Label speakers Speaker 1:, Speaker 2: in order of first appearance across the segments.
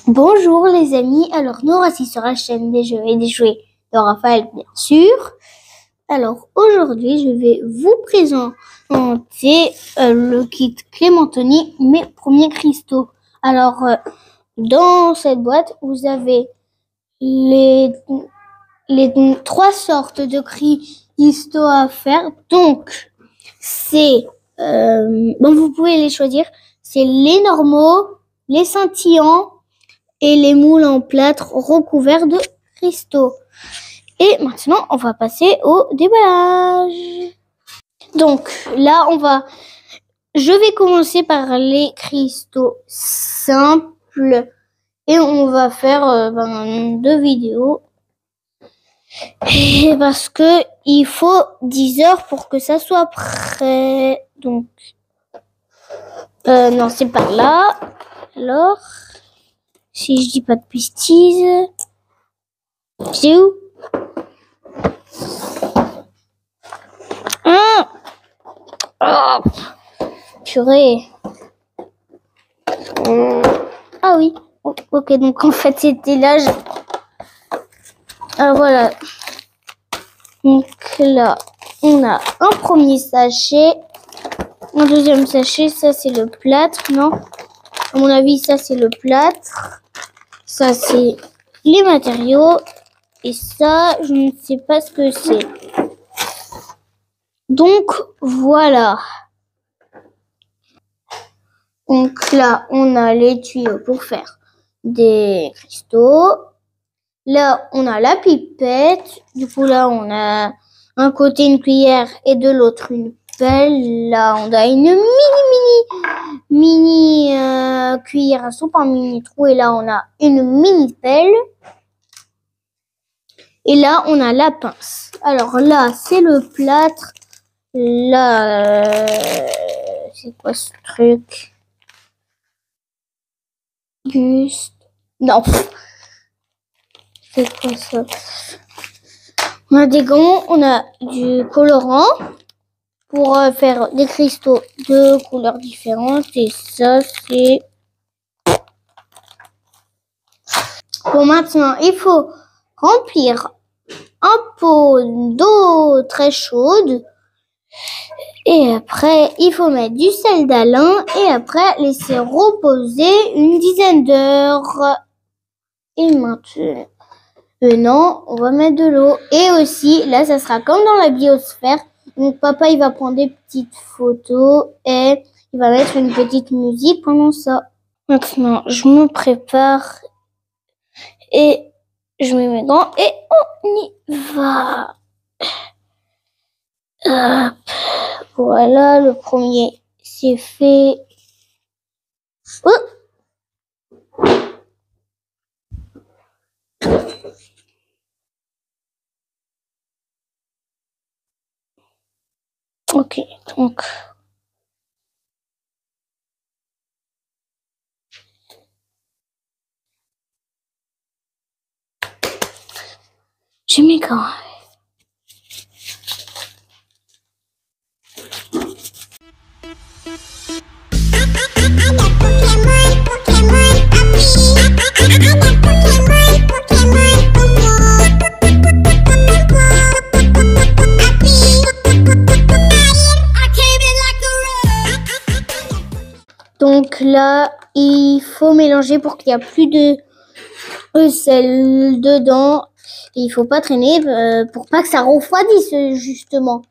Speaker 1: Bonjour les amis, alors nous voici sur la chaîne des jeux et des jouets de Raphaël bien sûr. Alors aujourd'hui je vais vous présenter le kit Clémentoni, mes premiers cristaux. Alors dans cette boîte vous avez les 3 sortes de cristaux à faire. Donc c'est, vous pouvez les choisir, c'est les normaux, les scintillants et les moules en plâtre recouverts de cristaux. Et maintenant, on va passer au déballage. Donc là, je vais commencer par les cristaux simples et on va faire 2 vidéos. Et parce que il faut 10 heures pour que ça soit prêt. Donc, non, c'est par là. Alors, si je dis pas de bêtises, c'est où? Ah, purée. Ah oui. Ok, donc en fait c'était là. Alors voilà. Donc là, on a un premier sachet. Un deuxième sachet, ça c'est le plâtre, non? À mon avis, ça c'est le plâtre. Ça c'est les matériaux. Et ça, je ne sais pas ce que c'est. Donc voilà. Donc là, on a les tuyaux pour faire des cristaux. Là, on a la pipette. Du coup, là, on a un côté une cuillère et de l'autre une pelle. Là, on a une mini cuillère à soupe, un mini trou. Et là, on a une mini pelle. Et là, on a la pince. Alors là, c'est le plâtre. Là, c'est quoi ce truc? Juste... Non. C'est quoi ça? On a des gants, on a du colorant pour faire des cristaux de couleurs différentes. Et ça, c'est... Bon, maintenant, il faut remplir un pot d'eau très chaude. Et après, il faut mettre du sel d'Alain. Et après, laisser reposer une dizaine d'heures. Et maintenant, on va mettre de l'eau. Et aussi, là, ça sera comme dans la biosphère. Donc, papa, il va prendre des petites photos et il va mettre une petite musique pendant ça. Maintenant, je me prépare et je mets mes gants et on y va. Hop. Voilà, le premier, c'est fait. Ok, donc... J'ai mes gants. Donc là, il faut mélanger pour qu'il n'y a plus de sel dedans. Et il faut pas traîner pour pas que ça refroidisse justement.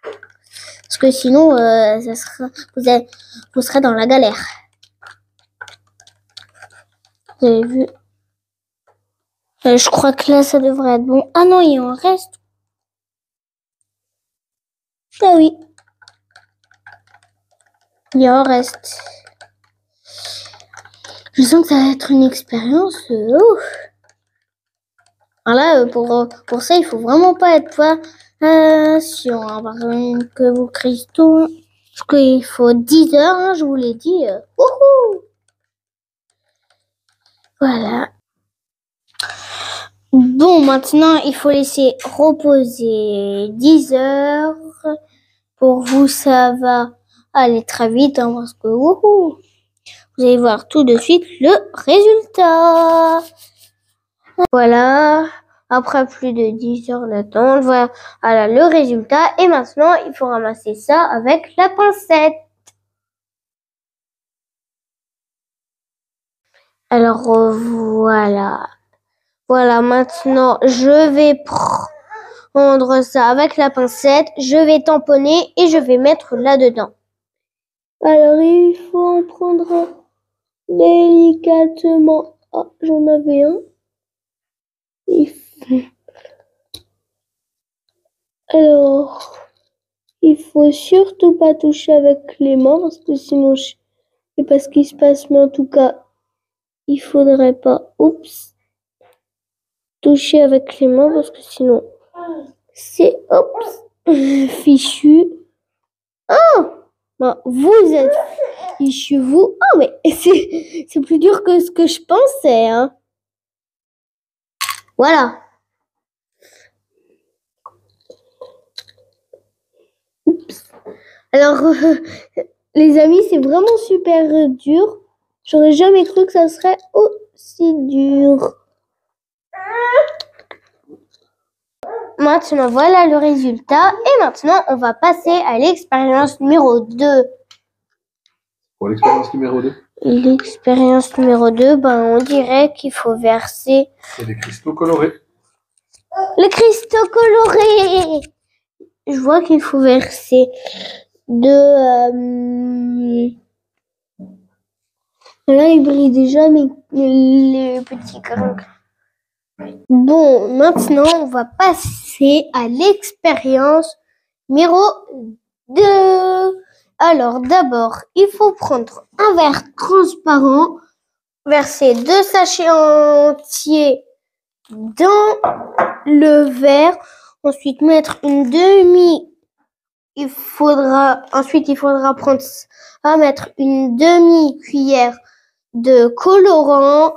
Speaker 1: Parce que sinon, vous serez dans la galère. Vous avez vu? Je crois que là, ça devrait être bon. Ah non, il en reste. Ah oui. Il en reste. Je sens que ça va être une expérience ouf. Alors là, pour ça, il faut vraiment pas être patient. Par exemple, que vos cristaux, parce qu'il faut 10 heures, hein, je vous l'ai dit. Wouhou! Voilà. Bon, maintenant, il faut laisser reposer 10 heures. Pour vous, ça va aller très vite, hein, parce que wouhou! Vous allez voir tout de suite le résultat. Voilà, après plus de 10 heures d'attente, voilà le résultat. Et maintenant, il faut ramasser ça avec la pincette. Alors voilà. Voilà, maintenant, je vais prendre ça avec la pincette. Je vais tamponner et je vais mettre là-dedans. Alors, il faut en prendre un délicatement. Ah, j'en avais un. Alors, il faut surtout pas toucher avec les mains parce que sinon, je sais pas ce qui se passe, mais en tout cas, il faudrait pas, toucher avec les mains parce que sinon, c'est, fichu. Oh, bah, vous êtes fichu, vous. Oh, mais c'est plus dur que ce que je pensais, hein. Voilà. Alors, les amis, c'est vraiment super dur. J'aurais jamais cru que ça serait aussi dur. Maintenant, voilà le résultat. Et maintenant, on va passer à l'expérience numéro 2.
Speaker 2: Pour l'expérience numéro 2.
Speaker 1: L'expérience numéro 2, ben, on dirait qu'il faut verser...
Speaker 2: C'est des cristaux colorés.
Speaker 1: Les cristaux colorés. Je vois qu'il faut verser Là, il brille déjà, mais les petits grains. Bon, maintenant, on va passer à l'expérience numéro 2. Alors, d'abord, il faut prendre un verre transparent, verser 2 sachets entiers dans le verre, ensuite mettre une demi. Ensuite, il faudra mettre une demi-cuillère de colorant.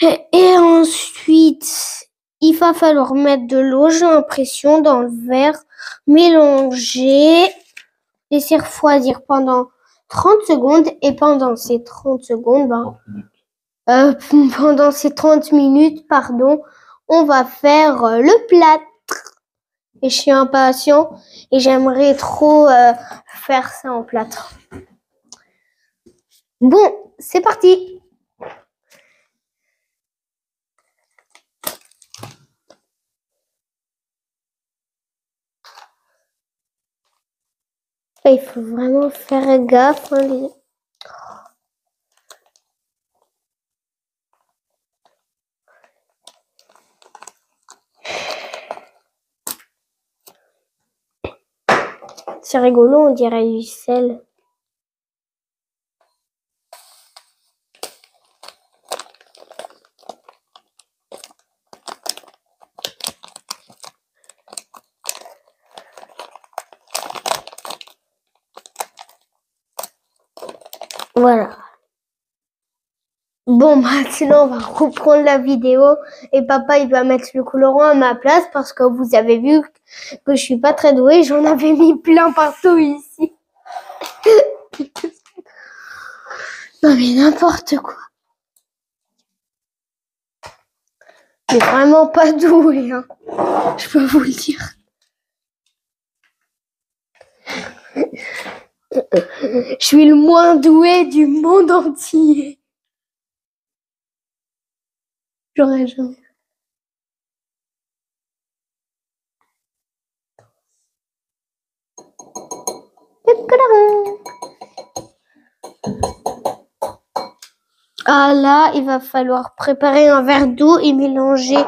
Speaker 1: Et ensuite, il va falloir mettre de l'eau, j'ai l'impression, dans le verre, mélanger, laisser refroidir pendant 30 secondes. Et pendant ces 30 secondes, pendant ces 30 minutes, on va faire le plâtre. Et je suis impatient et j'aimerais trop faire ça en plâtre. Bon, c'est parti. Il faut vraiment faire gaffe. C'est rigolo, on dirait du sel. Voilà. Bon, maintenant, on va reprendre la vidéo et papa, il va mettre le colorant à ma place parce que vous avez vu que je suis pas très douée. J'en avais mis plein partout ici. Non, mais n'importe quoi. Je suis vraiment pas douée, hein. Je peux vous le dire. Je suis le moins doué du monde entier. J'aurais jamais. Ah là, il va falloir préparer un verre d'eau et mélanger.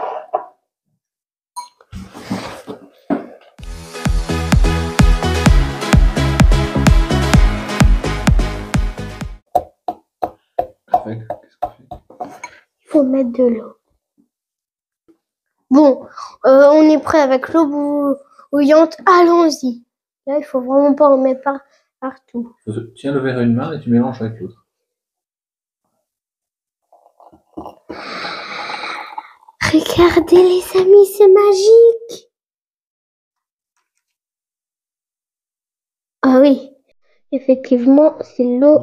Speaker 1: Il faut mettre de l'eau. Bon, on est prêt avec l'eau bouillante. Allons-y. Là, il faut vraiment pas en mettre partout.
Speaker 2: Tiens le verre à une main et tu mélanges avec l'autre.
Speaker 1: Regardez les amis, c'est magique. Ah oui, effectivement, c'est l'eau.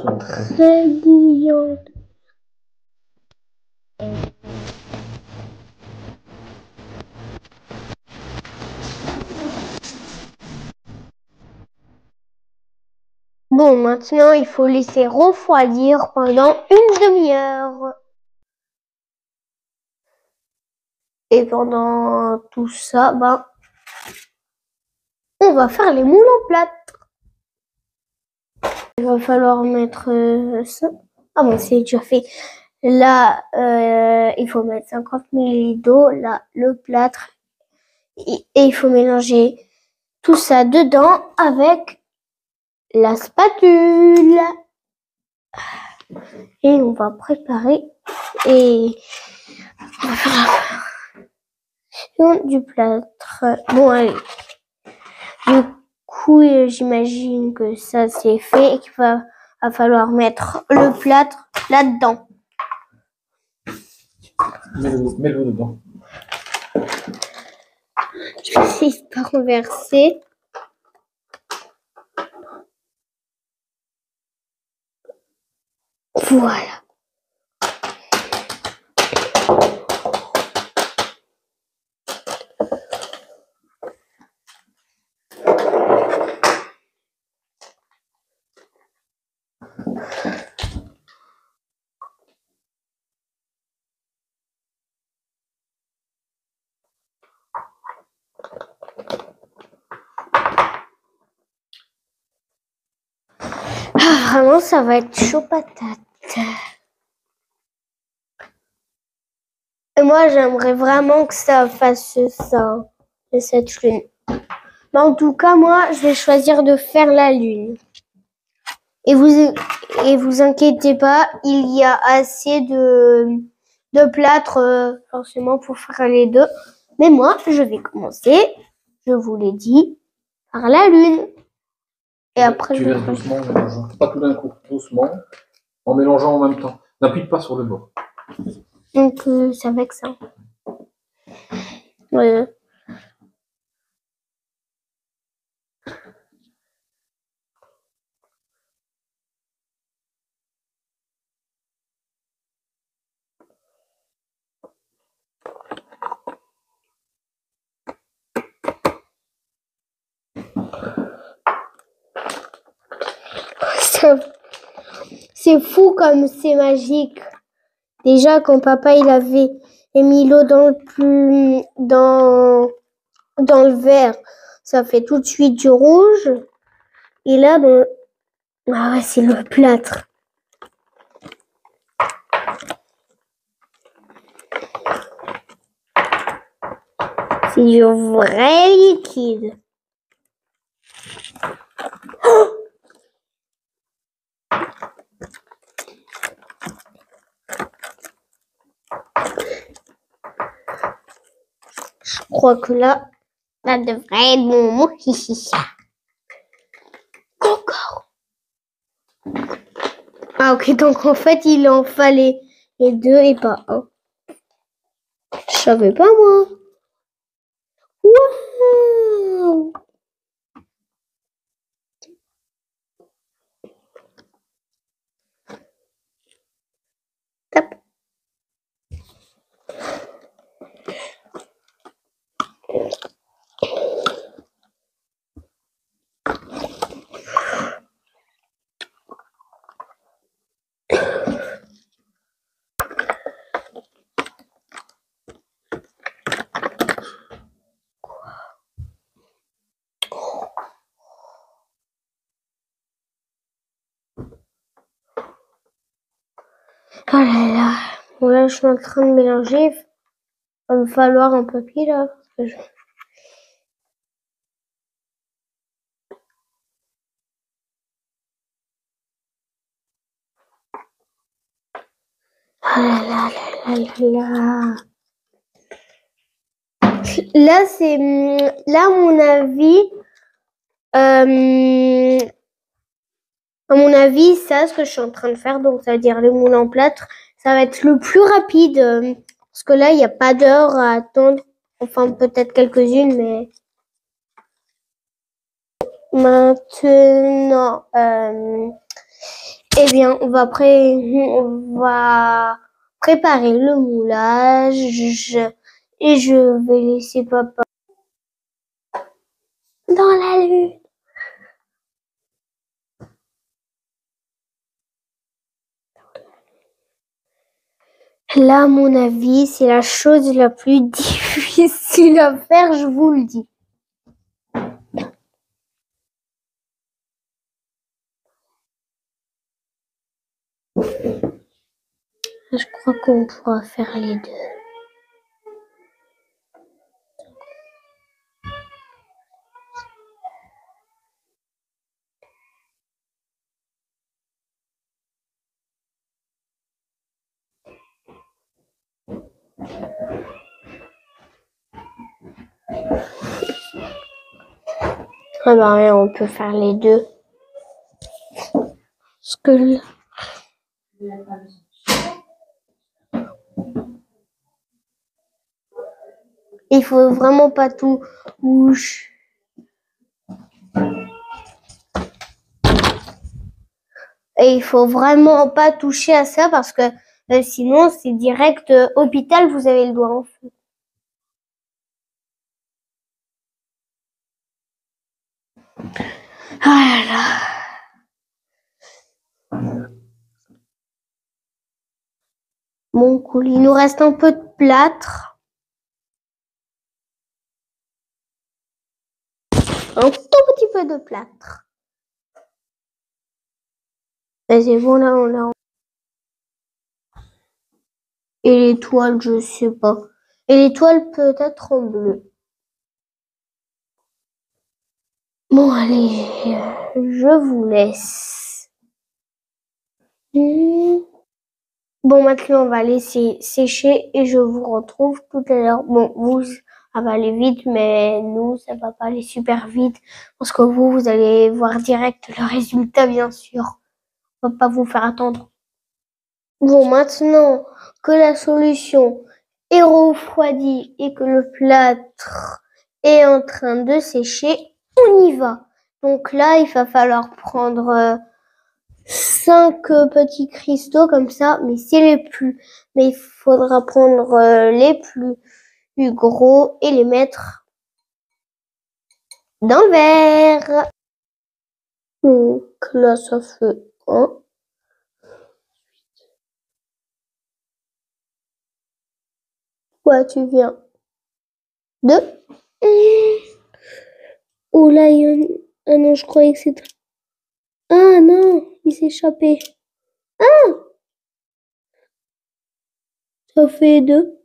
Speaker 2: doucement.
Speaker 1: très bouillante. Bon, maintenant, il faut laisser refroidir pendant une demi-heure. Et pendant tout ça, on va faire les moules en plâtre. Il va falloir mettre ça. Ah bon, c'est déjà fait. Là, il faut mettre 50 ml d'eau. Là, le plâtre. Et il faut mélanger tout ça dedans avec la spatule. Et on va préparer et on va faire la du plâtre. Bon, allez. Du coup, j'imagine que ça c'est fait et qu'il va falloir mettre le plâtre là-dedans.
Speaker 2: Mets-le dedans.
Speaker 1: Je vais essayer de pas renverser. Voilà. Ah, vraiment, ça va être chaud patate. Et moi, j'aimerais vraiment que ça fasse ça, cette lune. Mais en tout cas, moi, je vais choisir de faire la lune. Et vous inquiétez pas, il y a assez de plâtre forcément pour faire les deux. Mais moi, je vais commencer, je vous l'ai dit, par la lune. Et après,
Speaker 2: tu verses doucement en mélangeant. Pas tout d'un coup, doucement, en mélangeant en même temps. N'appuie pas sur le bord.
Speaker 1: Donc, c'est avec ça. Ouais. C'est fou comme c'est magique. Déjà, quand papa il avait mis l'eau dans le verre, ça fait tout de suite du rouge. Et là, ah ouais, c'est le plâtre. C'est du vrai liquide. Je crois que là, ça devrait être bon. Encore. Ah ok, donc en fait, il en fallait les deux et pas un. Je savais pas moi. Waouh! Tape. Oh là là. Bon là, je suis en train de mélanger. Il va me falloir un papier là. Oh là là là là là. Là, c'est... Là, à mon avis, ça, ce que je suis en train de faire, donc ça veut dire les moules en plâtre, ça va être le plus rapide. Parce que là, il n'y a pas d'heure à attendre. Enfin, peut-être quelques-unes, mais... Maintenant, Eh bien, on va préparer le moulage et je vais laisser papa dans la lune. Là, à mon avis, c'est la chose la plus difficile à faire, je vous le dis. Je crois qu'on pourra faire les deux. Ah ben, on peut faire les deux. Parce que il faut vraiment pas tout bouger. Et il faut vraiment pas toucher à ça parce que sinon c'est direct hôpital, vous avez le doigt en feu. Ah là là. Bon, cool. Il nous reste un peu de plâtre. Un tout petit peu de plâtre. Et c'est bon, là, on a... Et l'étoile, je sais pas. Et l'étoile peut-être en bleu. Bon, allez, je vous laisse. Bon, maintenant, on va laisser sécher et je vous retrouve tout à l'heure. Bon, vous, ça va aller vite, mais nous, ça va pas aller super vite. Parce que vous allez voir direct le résultat, bien sûr. On va pas vous faire attendre. Bon, maintenant que la solution est refroidie et que le plâtre est en train de sécher, on y va. Donc là, il va falloir prendre 5 petits cristaux comme ça, mais il faudra prendre les plus gros et les mettre dans le verre. Donc là, ça fait 1. Ouais, tu viens. 2. Oh là, ah non, je croyais que c'était... Ah non, il s'est échappé. Ah, ça fait 2.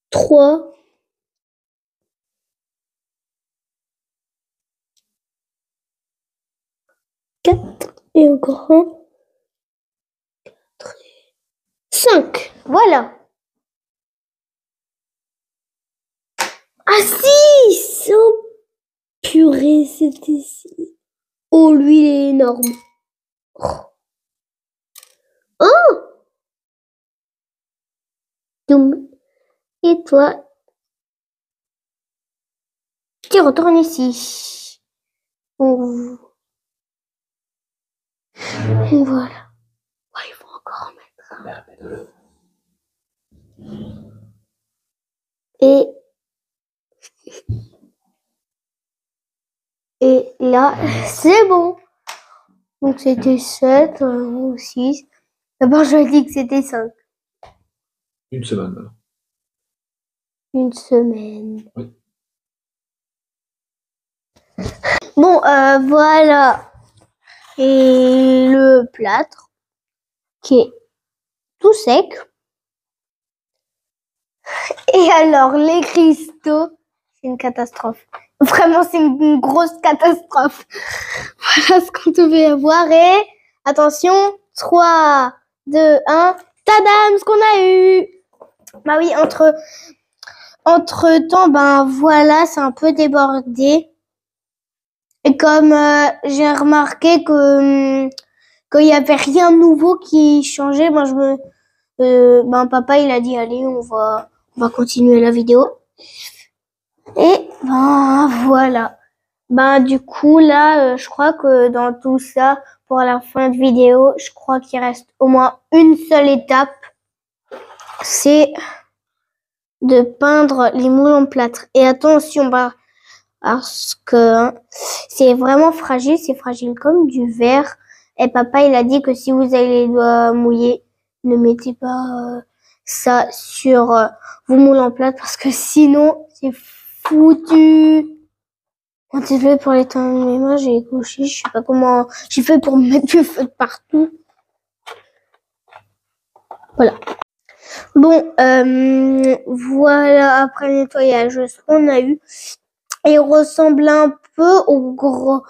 Speaker 1: 3. 4. Et encore un. 5. Voilà. Ah 6. Oh purée, c'était ici. Oh, lui, il est énorme. Oh. Et toi, tu retournes ici. Oh. Voilà. Oh, il faut encore en mettre. Et là, c'est bon. Donc c'était 7 ou 6. D'abord, je dis que c'était 5.
Speaker 2: Une semaine maintenant.
Speaker 1: Une semaine.
Speaker 2: Oui.
Speaker 1: Bon, voilà. Et le plâtre qui est tout sec. Et alors, les cristaux, c'est une catastrophe. Vraiment, c'est une grosse catastrophe. Voilà ce qu'on devait avoir. Et attention, 3, 2, 1. Tadam, ce qu'on a eu. Bah oui, entre temps, ben voilà, c'est un peu débordé. Et comme j'ai remarqué que qu'il y avait rien de nouveau qui changeait, ben ben papa il a dit allez, on va continuer la vidéo. Et ben voilà. Ben, du coup, là, je crois que dans tout ça, pour la fin de vidéo, je crois qu'il reste au moins une seule étape. C'est de peindre les moules en plâtre. Et attention, parce que c'est vraiment fragile, c'est fragile comme du verre. Et papa, il a dit que si vous avez les doigts mouillés, ne mettez pas ça sur vos moules en plâtre parce que sinon, c'est foutu. Désolée pour l'état de mes mains, j'ai couché, je sais pas comment j'ai fait pour me mettre du feu de partout. Voilà. Bon, voilà, après le nettoyage, ce qu'on a eu. Il ressemble un peu au grand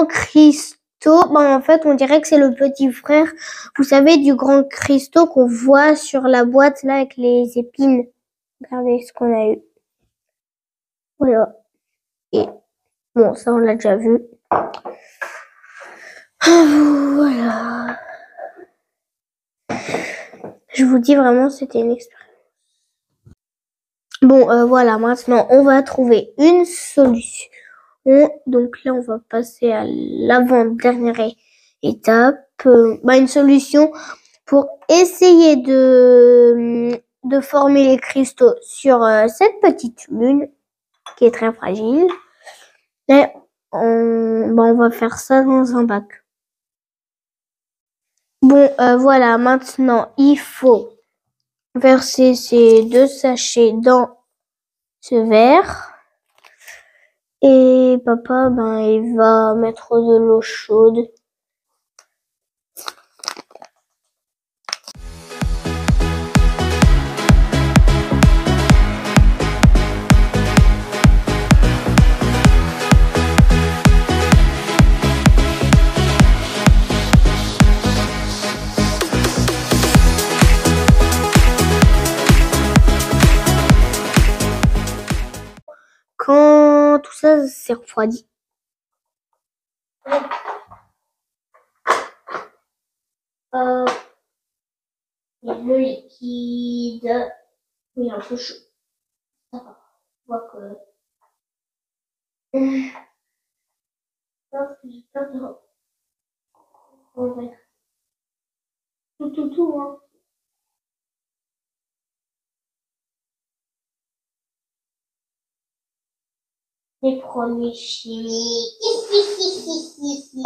Speaker 1: Christo. Ben, en fait, on dirait que c'est le petit frère, vous savez, du grand Christo qu'on voit sur la boîte, là, avec les épines. Regardez ce qu'on a eu. Voilà. Et bon, ça, on l'a déjà vu. Voilà. Je vous dis vraiment, c'était une expérience. Bon, voilà, maintenant, on va trouver une solution. Donc là, on va passer à l'avant-dernière étape. Une solution pour essayer de former les cristaux sur cette petite lune qui est très fragile. Et on va faire ça dans un bac. Bon, voilà, maintenant, il faut verser ces 2 sachets dans ce verre. Et papa, il va mettre de l'eau chaude. Quand tout ça s'est refroidi. Le liquide, oui, un peu chaud. Ça va. On voit que. J'ai peur de. Tout, hein. Les produits chimiques. Ici.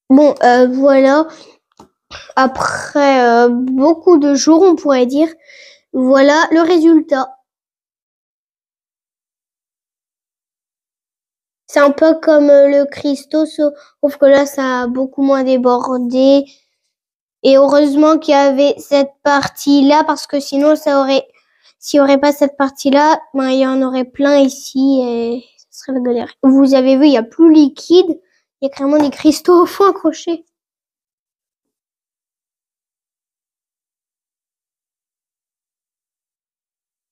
Speaker 1: Bon, voilà. Après beaucoup de jours, on pourrait dire, voilà le résultat. C'est un peu comme le Christo, sauf que là, ça a beaucoup moins débordé. Et heureusement qu'il y avait cette partie-là, parce que sinon, s'il n'y aurait pas cette partie-là, il y en aurait plein ici et ce serait la galère. Vous avez vu, il n'y a plus liquide, il y a carrément des cristaux au fond accrochés.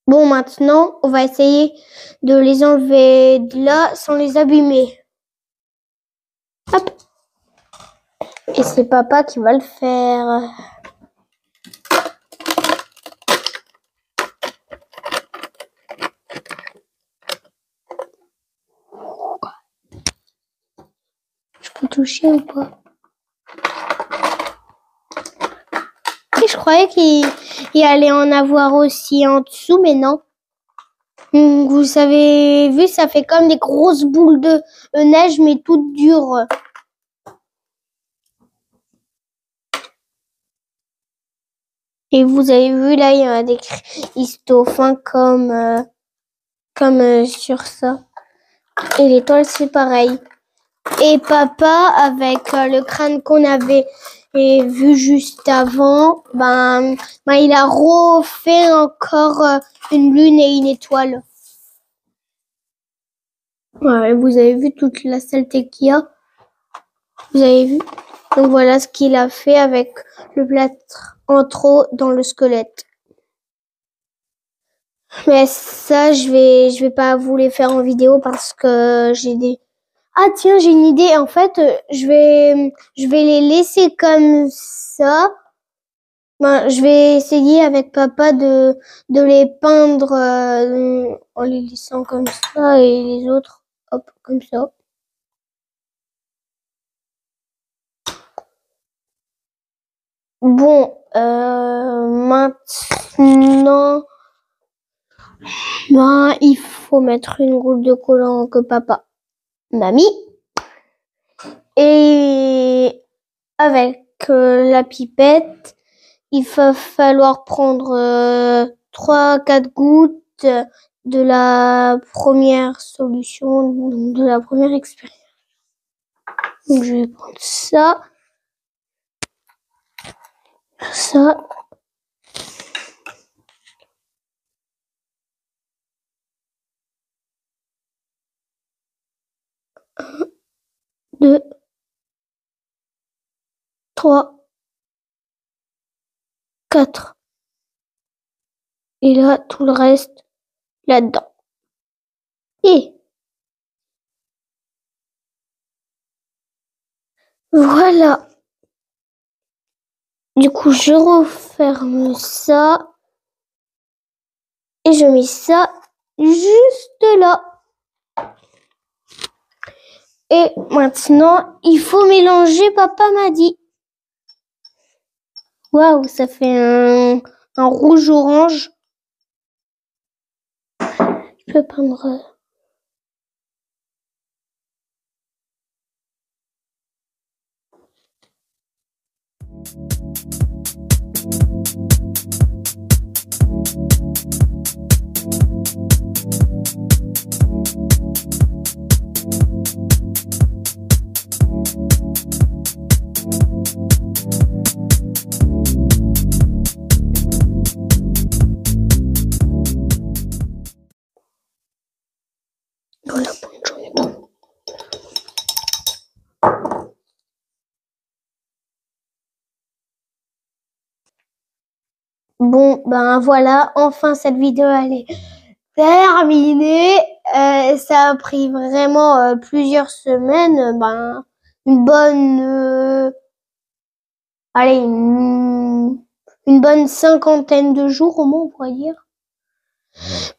Speaker 1: Bon, maintenant, on va essayer de les enlever de là sans les abîmer. Hop. Et c'est papa qui va le faire. Je peux toucher ou pas? Et je croyais qu'il allait en avoir aussi en dessous, mais non. Vous avez vu, ça fait comme des grosses boules de neige, mais toutes dures. Et vous avez vu, là, il y a des cristaux fins comme sur ça. Et l'étoile, c'est pareil. Et papa, avec le crâne qu'on avait vu juste avant, il a refait encore une lune et une étoile. Ouais, vous avez vu toute la saleté qu'il y a? Vous avez vu? Donc voilà ce qu'il a fait avec le plâtre en trop dans le squelette. Mais ça, je vais pas vous les faire en vidéo parce que j'ai Ah tiens, j'ai une idée. En fait, je vais les laisser comme ça. Ben, je vais essayer avec papa de les peindre en les laissant comme ça et les autres, hop, comme ça. Bon, maintenant, ben, il faut mettre une goutte de collant que papa m'a mis. Et avec la pipette, il va falloir prendre 3-4 gouttes de la première solution, de la première expérience. Donc je vais prendre ça. Ça. 1, 2, 3, 4. Et là, tout le reste là-dedans. Et voilà. Du coup, je referme ça. Et je mets ça juste là. Et maintenant, il faut mélanger, papa m'a dit. Waouh, ça fait un rouge-orange. Je peux prendre... Voilà, bon, bon, ben voilà, enfin cette vidéo elle est terminée. Ça a pris vraiment plusieurs semaines, ben une bonne, allez, une bonne 50aine de jours au moins, on pourrait dire.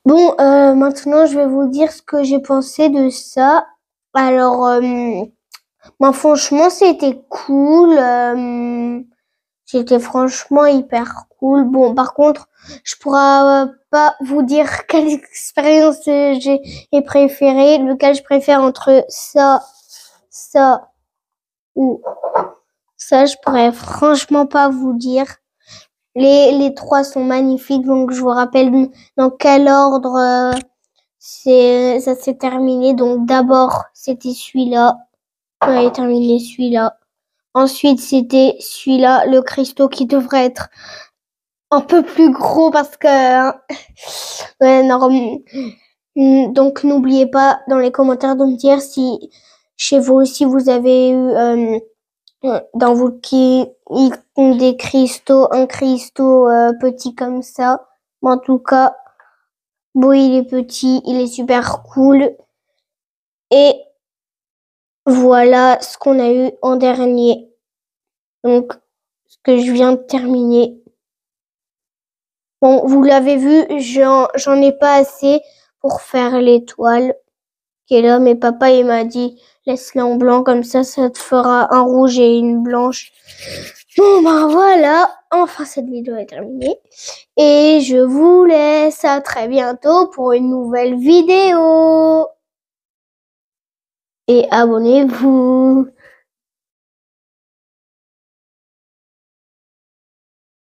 Speaker 1: Bon, maintenant je vais vous dire ce que j'ai pensé de ça. Alors, ben, franchement, c'était cool. C'était franchement hyper cool. Bon, par contre, je pourrais pas vous dire quelle expérience j'ai préférée, lequel je préfère entre ça ou ça. Je pourrais franchement pas vous dire. Les trois sont magnifiques, donc je vous rappelle dans quel ordre ça s'est terminé. Donc d'abord, c'était celui-là. On avait terminé celui-là. Ensuite, c'était celui-là, le cristaux qui devrait être un peu plus gros parce que... ouais, non, donc, n'oubliez pas dans les commentaires de me dire si chez vous aussi vous avez eu dans vous qui ont des cristaux, un cristaux petit comme ça. Mais en tout cas, bon, il est petit, il est super cool. Et voilà ce qu'on a eu en dernier. Donc, ce que je viens de terminer. Bon, vous l'avez vu, j'en ai pas assez pour faire l'étoile qui est là. Mais papa, il m'a dit, laisse-la en blanc, comme ça te fera un rouge et une blanche. Bon, ben voilà, enfin cette vidéo est terminée. Et je vous laisse à très bientôt pour une nouvelle vidéo. Et abonnez-vous.